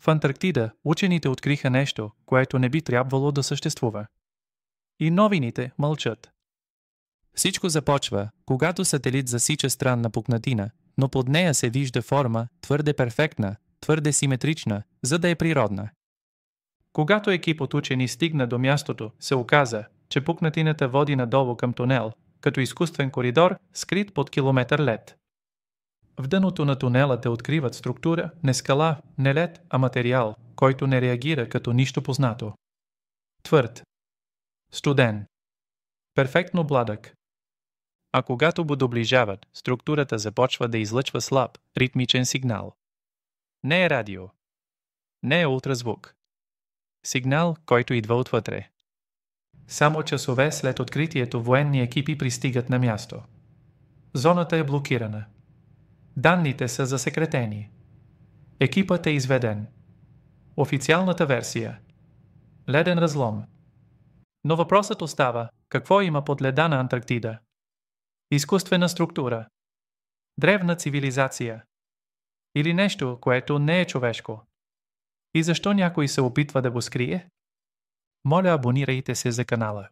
В Антарктида учените откриха нещо, което не би трябвало да съществува. И новините мълчат. Всичко започва, когато сателит засича странна пукнатина, но под нея се вижда форма твърде перфектна, твърде симетрична, за да е природна. Когато екип от учени стигна до мястото, се оказа, че пукнатината води надолу към тунел, като изкуствен коридор, скрит под километър лед. В дъното на тунела те откриват структура, не скала, не лед, а материал, който не реагира като нищо познато. Твърд. Студен. Перфектно гладък. А когато го доближават, структурата започва да излъчва слаб, ритмичен сигнал. Не е радио. Не е ултразвук. Сигнал, който идва отвътре. Само часове след откритието военни екипи пристигат на място. Зоната е блокирана. Данните са засекретени. Екипът е изведен. Официалната версия. Леден разлом. Но въпросът остава, какво има под леда на Антарктида? Изкуствена структура. Древна цивилизация. Или нещо, което не е човешко. И защо някой се опитва да го скрие? Моля, абонирайте се за канала.